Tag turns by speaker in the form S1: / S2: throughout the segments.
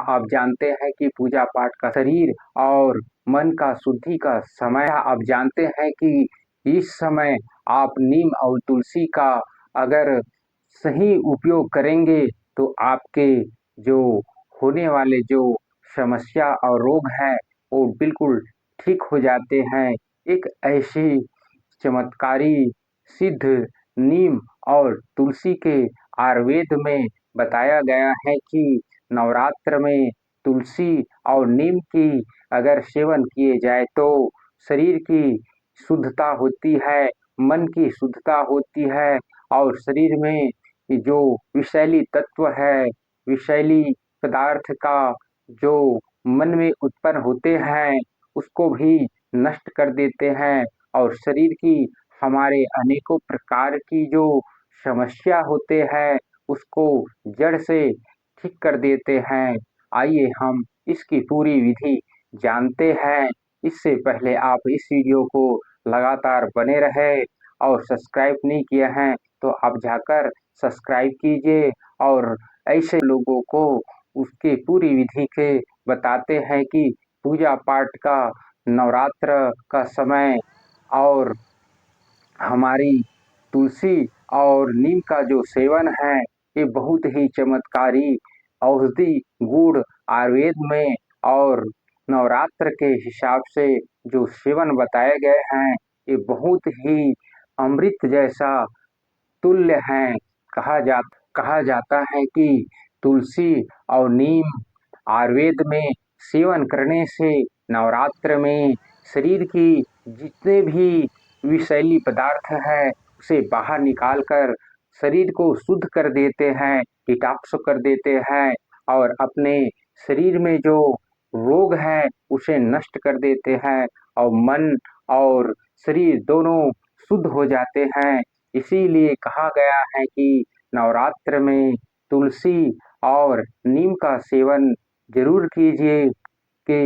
S1: आप जानते हैं कि पूजा पाठ का शरीर और मन का शुद्धि का समय आप जानते हैं कि इस समय आप नीम और तुलसी का अगर सही उपयोग करेंगे तो आपके जो होने वाले जो समस्या और रोग हैं वो बिल्कुल ठीक हो जाते हैं। एक ऐसी चमत्कारी सिद्ध नीम और तुलसी के आयुर्वेद में बताया गया है कि नवरात्र में तुलसी और नीम की अगर सेवन किए जाए तो शरीर की शुद्धता होती है, मन की शुद्धता होती है और शरीर में जो विषैली तत्व है, विषैली पदार्थ का जो मन में उत्पन्न होते हैं उसको भी नष्ट कर देते हैं और शरीर की हमारे अनेकों प्रकार की जो समस्या होते हैं उसको जड़ से ठीक कर देते हैं। आइए हम इसकी पूरी विधि जानते हैं। इससे पहले आप इस वीडियो को लगातार बने रहे और सब्सक्राइब नहीं किए हैं तो आप जाकर सब्सक्राइब कीजिए और ऐसे लोगों को उसकी पूरी विधि के बताते हैं कि पूजा पाठ का नवरात्र का समय और हमारी तुलसी और नीम का जो सेवन है ये बहुत ही चमत्कारी औषधि गुण आयुर्वेद में और नवरात्र के हिसाब से जो सेवन बताए गए हैं ये बहुत ही अमृत जैसा तुल्य हैं। कहा जाता है कि तुलसी और नीम आयुर्वेद में सेवन करने से नवरात्र में शरीर की जितने भी विषैली पदार्थ है उसे बाहर निकाल कर शरीर को शुद्ध कर देते हैं, डिटॉक्स कर देते हैं और अपने शरीर में जो रोग है उसे नष्ट कर देते हैं और मन और शरीर दोनों शुद्ध हो जाते हैं। इसीलिए कहा गया है कि नवरात्र में तुलसी और नीम का सेवन जरूर कीजिए कि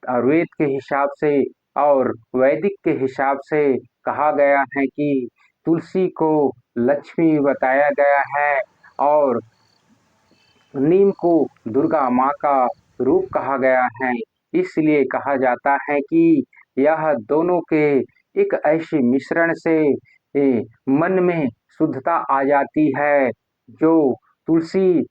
S1: आयुर्वेद के हिसाब से और वैदिक के हिसाब से कहा गया है कि तुलसी को लक्ष्मी बताया गया है और नीम को दुर्गा माँ का रूप कहा गया है। इसलिए कहा जाता है कि यह दोनों के एक ऐसे मिश्रण से मन में शुद्धता आ जाती है। जो तुलसी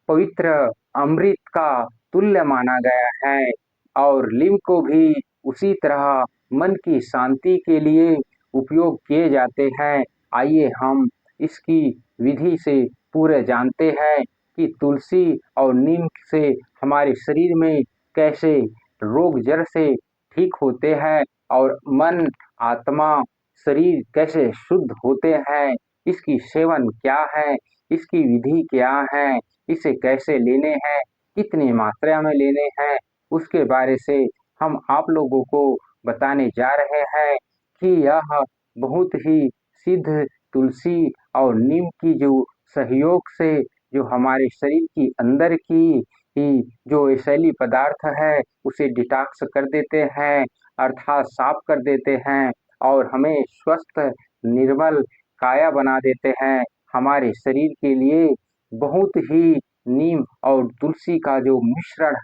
S1: पवित्र अमृत का तुल्य माना गया है और नीम को भी उसी तरह मन की शांति के लिए उपयोग किए जाते हैं। आइए हम इसकी विधि से पूरे जानते हैं कि तुलसी और नीम से हमारे शरीर में कैसे रोग जड़ से ठीक होते हैं और मन, आत्मा, शरीर कैसे शुद्ध होते हैं। इसकी सेवन क्या है, इसकी विधि क्या है, इसे कैसे लेने हैं, कितनी मात्रा में लेने हैं, उसके बारे से हम आप लोगों को बताने जा रहे हैं कि यह बहुत ही सिद्ध तुलसी और नीम की जो सहयोग से जो हमारे शरीर की अंदर की ही जो विषैली पदार्थ है उसे डिटॉक्स कर देते हैं, अर्थात साफ कर देते हैं और हमें स्वस्थ निर्मल काया बना देते हैं। हमारे शरीर के लिए बहुत ही नीम और तुलसी का जो मिश्रण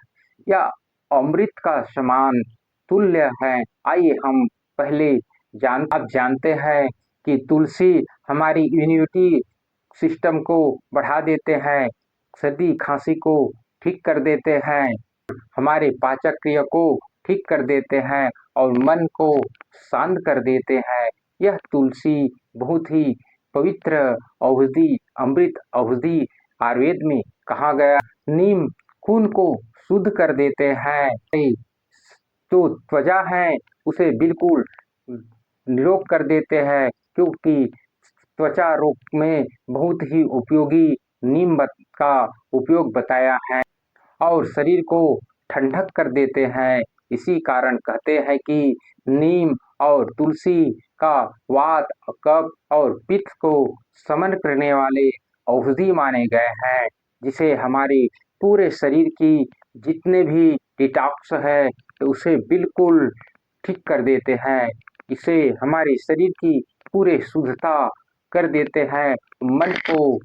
S1: या अमृत का समान तुल्य है। आइए हम पहले आप जानते हैं कि तुलसी हमारी इम्यूनिटी सिस्टम को बढ़ा देते हैं, सर्दी खांसी को ठीक कर देते हैं, हमारे पाचक क्रिया को ठीक कर देते हैं और मन को शांत कर देते हैं। यह तुलसी बहुत ही पवित्र औषधि, अमृत औषधि आयुर्वेद में कहा गया। नीम खून को शुद्ध कर देते हैं, जो त्वचा है उसे बिल्कुल निरोग कर देते हैं क्योंकि त्वचा रोग में बहुत ही उपयोगी नीम का उपयोग बताया है और शरीर को ठंडक कर देते हैं। इसी कारण कहते हैं कि नीम और तुलसी का वात, कफ और पित्त को शमन करने वाले औषधि माने गए हैं, जिसे हमारे पूरे शरीर की जितने भी डिटॉक्स है तो उसे बिल्कुल ठीक कर देते हैं। इसे हमारे शरीर की पूरे शुद्धता कर देते हैं, मन को,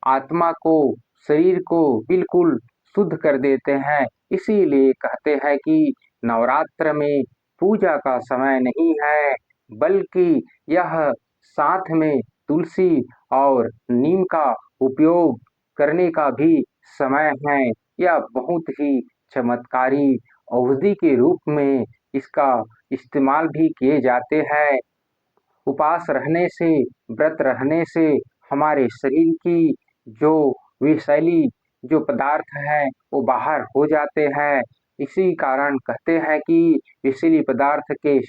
S1: आत्मा को, शरीर को बिल्कुल शुद्ध कर देते हैं। इसीलिए कहते हैं कि नवरात्र में पूजा का समय नहीं है, बल्कि यह साथ में तुलसी और नीम का उपयोग करने का भी समय है। यह बहुत ही चमत्कारी औषधि के रूप में इसका इस्तेमाल भी किए जाते हैं। उपवास रहने से, व्रत रहने से हमारे शरीर की जो विषैली जो पदार्थ है वो बाहर हो जाते हैं। इसी कारण कहते हैं कि विषैली पदार्थ के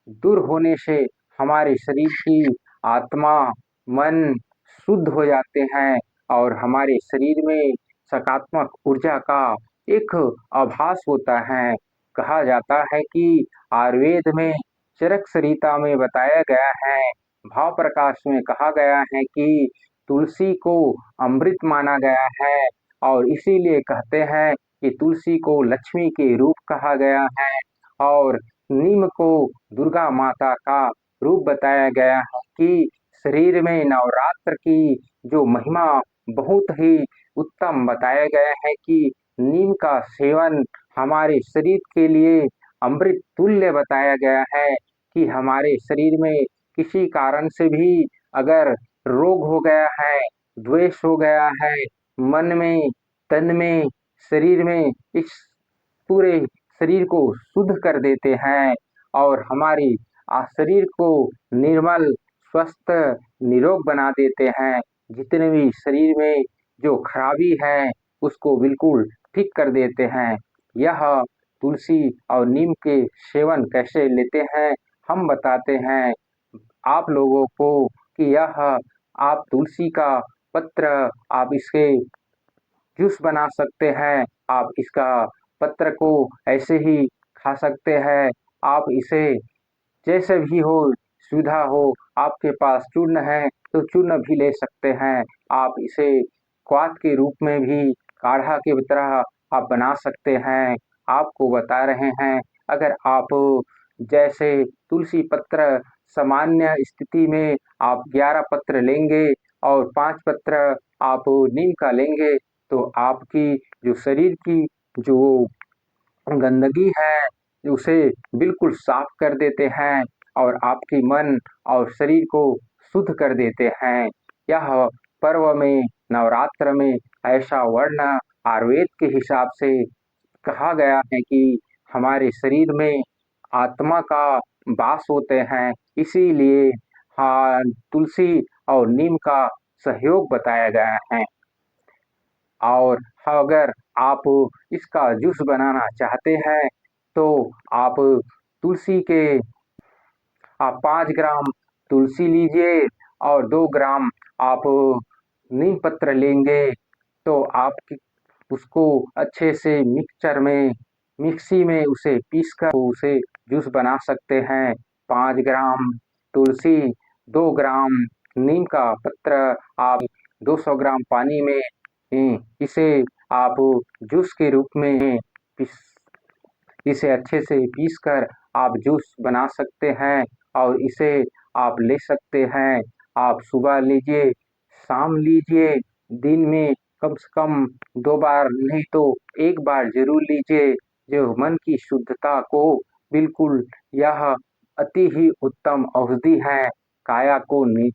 S1: दूर होने से हमारे शरीर की आत्मा, मन शुद्ध हो जाते हैं और हमारे शरीर में सकारात्मक ऊर्जा का एक आभास होता है। कहा जाता है कि आयुर्वेद में चरक संहिता में बताया गया है, भाव प्रकाश में कहा गया है कि तुलसी को अमृत माना गया है और इसीलिए कहते हैं कि तुलसी को लक्ष्मी के रूप कहा गया है और नीम को दुर्गा माता का रूप बताया गया है कि शरीर में नवरात्र की जो महिमा बहुत ही उत्तम बताया गया है कि नीम का सेवन हमारे शरीर के लिए अमृत तुल्य बताया गया है कि हमारे शरीर में किसी कारण से भी अगर रोग हो गया है, द्वेष हो गया है, मन में, तन में, शरीर में, इस पूरे शरीर को शुद्ध कर देते हैं और हमारी शरीर को निर्मल, स्वस्थ, निरोग बना देते हैं। जितने भी शरीर में जो खराबी है उसको बिल्कुल ठीक कर देते हैं। यह तुलसी और नीम के सेवन कैसे लेते हैं हम बताते हैं आप लोगों को कि यह आप तुलसी का पत्र आप इसके जूस बना सकते हैं, आप इसका पत्र को ऐसे ही खा सकते हैं, आप इसे जैसे भी हो सुविधा हो, आपके पास चूर्ण है तो चूर्ण भी ले सकते हैं। आप इसे क्वाथ के रूप में भी काढ़ा की तरह आप बना सकते हैं। आपको बता रहे हैं अगर आप जैसे तुलसी पत्र सामान्य स्थिति में आप 11 पत्र लेंगे और 5 पत्र आप नीम का लेंगे तो आपकी जो शरीर की जो गंदगी है उसे बिल्कुल साफ कर देते हैं और आपकी मन और शरीर को शुद्ध कर देते हैं। यह पर्व में नवरात्र में ऐसा वर्ण आयुर्वेद के हिसाब से कहा गया है कि हमारे शरीर में आत्मा का वास होते हैं, इसीलिए हाँ तुलसी और नीम का सहयोग बताया गया है। और अगर आप इसका जूस बनाना चाहते हैं तो आप तुलसी के आप 5 ग्राम तुलसी लीजिए और 2 ग्राम आप नीम पत्र लेंगे तो आप उसको अच्छे से मिक्सी में उसे पीसकर उसे जूस बना सकते हैं। 5 ग्राम तुलसी, 2 ग्राम नीम का पत्र आप 200 ग्राम पानी में इसे आप जूस के रूप में पीस इसे अच्छे से पीसकर आप जूस बना सकते हैं और इसे आप ले सकते हैं। आप सुबह लीजिए, शाम लीजिए, दिन में कम से कम 2 बार नहीं तो 1 बार ज़रूर लीजिए। जो मन की शुद्धता को बिल्कुल यह अति ही उत्तम औषधि है। काया को नि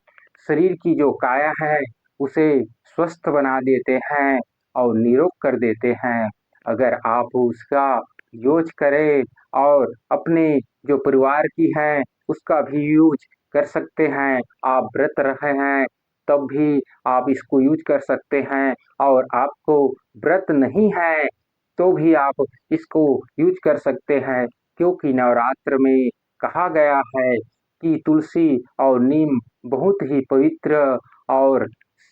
S1: शरीर की जो काया है उसे स्वस्थ बना देते हैं और निरोग कर देते हैं। अगर आप उसका यूज़ करें और अपने जो परिवार की है उसका भी यूज़ कर सकते हैं। आप व्रत रहे हैं तब भी आप इसको यूज़ कर सकते हैं और आपको व्रत नहीं है तो भी आप इसको यूज़ कर सकते हैं क्योंकि नवरात्र में कहा गया है कि तुलसी और नीम बहुत ही पवित्र और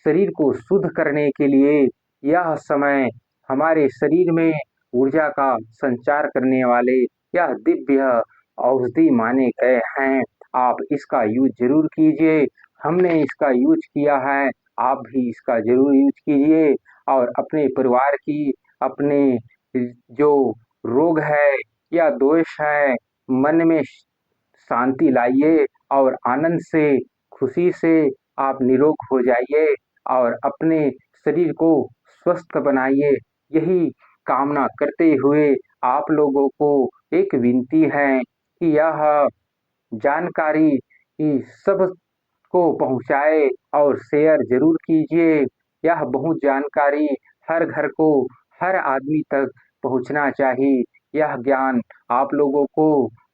S1: शरीर को शुद्ध करने के लिए यह समय हमारे शरीर में ऊर्जा का संचार करने वाले यह दिव्य औषधि माने गए हैं। आप इसका यूज जरूर कीजिए। हमने इसका यूज किया है, आप भी इसका जरूर यूज कीजिए और अपने परिवार की अपने जो रोग है या दोष है मन में शांति लाइए और आनंद से खुशी से आप निरोग हो जाइए और अपने शरीर को स्वस्थ बनाइए। यही कामना करते हुए आप लोगों को एक विनती है कि यह जानकारी सबको पहुँचाए और शेयर ज़रूर कीजिए। यह बहुत जानकारी हर घर को, हर आदमी तक पहुँचना चाहिए। यह ज्ञान आप लोगों को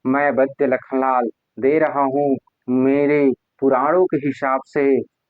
S1: मैं वैद्य लखनलाल दे रहा हूँ। मेरे पुराणों के हिसाब से,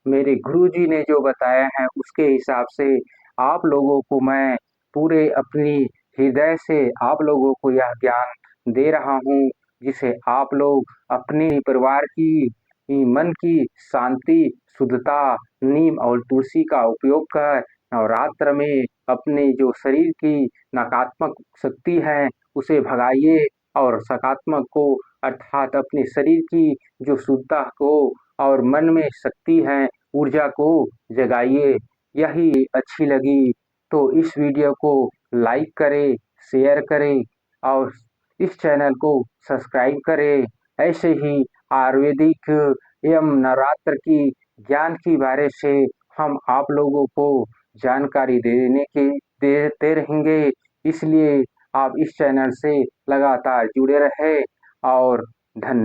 S1: मेरे गुरुजी ने जो बताया है उसके हिसाब से आप लोगों को मैं पूरे अपनी हृदय से आप लोगों को यह ज्ञान दे रहा हूँ, जिसे आप लोग अपने परिवार की मन की शांति, शुद्धता, नीम और तुलसी का उपयोग कर नवरात्र में अपने जो शरीर की नकारात्मक शक्ति है उसे भगाइए और सकारात्मक को अर्थात अपने शरीर की जो शुद्धता को और मन में शक्ति है, ऊर्जा को जगाइए। यही अच्छी लगी तो इस वीडियो को लाइक करें, शेयर करें और इस चैनल को सब्सक्राइब करें। ऐसे ही आयुर्वेदिक एवं नवरात्र की ज्ञान के बारे से हम आप लोगों को जानकारी देते रहेंगे। इसलिए आप इस चैनल से लगातार जुड़े रहे और धन्यवाद।